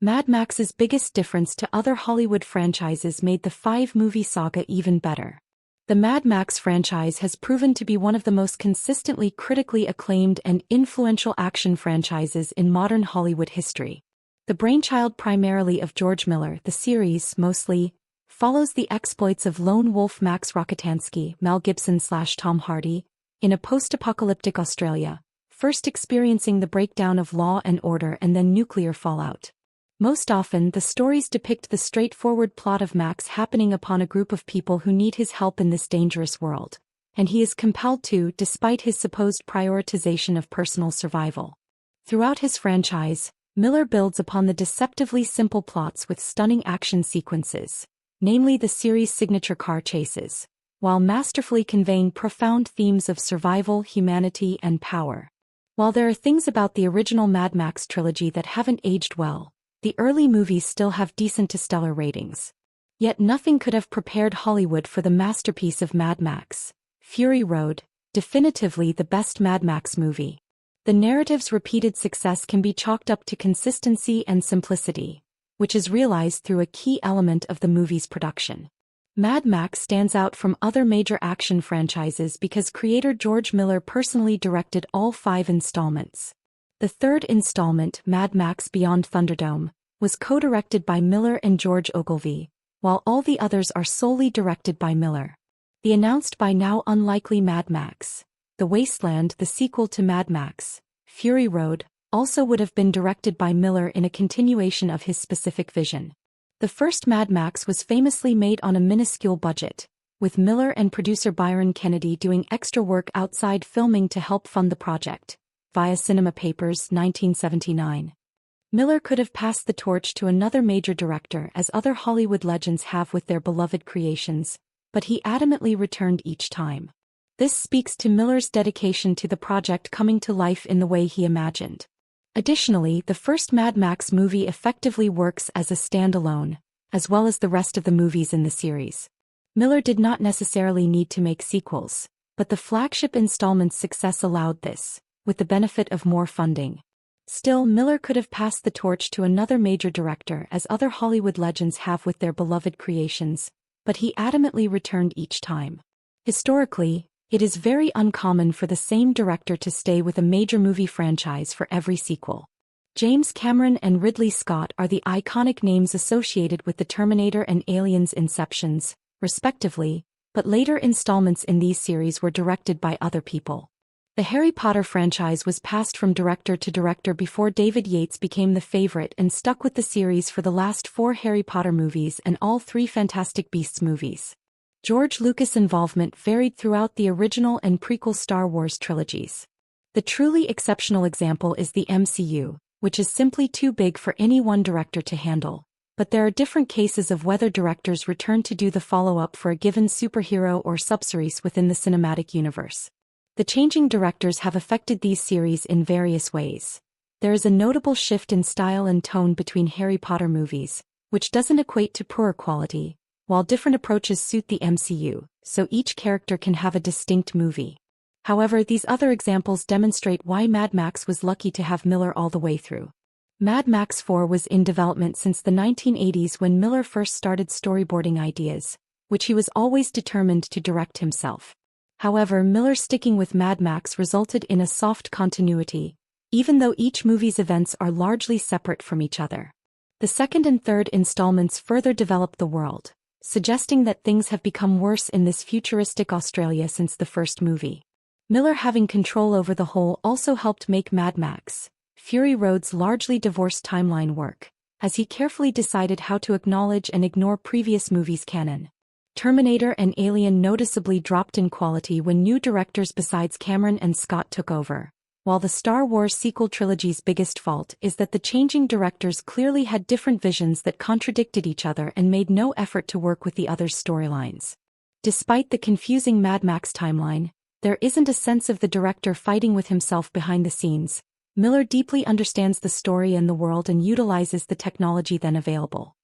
Mad Max's biggest difference to other Hollywood franchises made the five-movie saga even better. The Mad Max franchise has proven to be one of the most consistently critically acclaimed and influential action franchises in modern Hollywood history. The brainchild primarily of George Miller, the series mostly follows the exploits of lone wolf Max Rockatansky, Mel Gibson/Tom Hardy, in a post-apocalyptic Australia, first experiencing the breakdown of law and order and then nuclear fallout. Most often, the stories depict the straightforward plot of Max happening upon a group of people who need his help in this dangerous world, and he is compelled to, despite his supposed prioritization of personal survival. Throughout his franchise, Miller builds upon the deceptively simple plots with stunning action sequences, namely the series' signature car chases, while masterfully conveying profound themes of survival, humanity, and power. While there are things about the original Mad Max trilogy that haven't aged well, the early movies still have decent to stellar ratings. Yet nothing could have prepared Hollywood for the masterpiece of Mad Max, Fury Road, definitively the best Mad Max movie. The narrative's repeated success can be chalked up to consistency and simplicity, which is realized through a key element of the movie's production. Mad Max stands out from other major action franchises because creator George Miller personally directed all 5 installments. The third installment, Mad Max Beyond Thunderdome, was co-directed by Miller and George Ogilvy, while all the others are solely directed by Miller. The announced by now unlikely Mad Max, The Wasteland, the sequel to Mad Max, Fury Road, also would have been directed by Miller in a continuation of his specific vision. The first Mad Max was famously made on a minuscule budget, with Miller and producer Byron Kennedy doing extra work outside filming to help fund the project. Via Cinema Papers, 1979. Miller could have passed the torch to another major director as other Hollywood legends have with their beloved creations, but he adamantly returned each time. This speaks to Miller's dedication to the project coming to life in the way he imagined. Additionally, the first Mad Max movie effectively works as a standalone, as well as the rest of the movies in the series. Miller did not necessarily need to make sequels, but the flagship installment's success allowed this, with the benefit of more funding. Still, Miller could have passed the torch to another major director as other Hollywood legends have with their beloved creations, but he adamantly returned each time. Historically, it is very uncommon for the same director to stay with a major movie franchise for every sequel. James Cameron and Ridley Scott are the iconic names associated with the Terminator and Aliens inceptions, respectively, but later installments in these series were directed by other people. The Harry Potter franchise was passed from director to director before David Yates became the favorite and stuck with the series for the last 4 Harry Potter movies and all 3 Fantastic Beasts movies. George Lucas' involvement varied throughout the original and prequel Star Wars trilogies. The truly exceptional example is the MCU, which is simply too big for any one director to handle, but there are different cases of whether directors return to do the follow-up for a given superhero or subseries within the cinematic universe. The changing directors have affected these series in various ways. There is a notable shift in style and tone between Harry Potter movies, which doesn't equate to poor quality, while different approaches suit the MCU, so each character can have a distinct movie. However, these other examples demonstrate why Mad Max was lucky to have Miller all the way through. Mad Max 4 was in development since the 1980s when Miller first started storyboarding ideas, which he was always determined to direct himself. However, Miller sticking with Mad Max resulted in a soft continuity, even though each movie's events are largely separate from each other. The second and third installments further develop the world, suggesting that things have become worse in this futuristic Australia since the first movie. Miller having control over the whole also helped make Mad Max, Fury Road's largely divorced timeline work, as he carefully decided how to acknowledge and ignore previous movies' canon. Terminator and Alien noticeably dropped in quality when new directors besides Cameron and Scott took over, while the Star Wars sequel trilogy's biggest fault is that the changing directors clearly had different visions that contradicted each other and made no effort to work with the others' storylines. Despite the confusing Mad Max timeline, there isn't a sense of the director fighting with himself behind the scenes. Miller deeply understands the story and the world and utilizes the technology then available.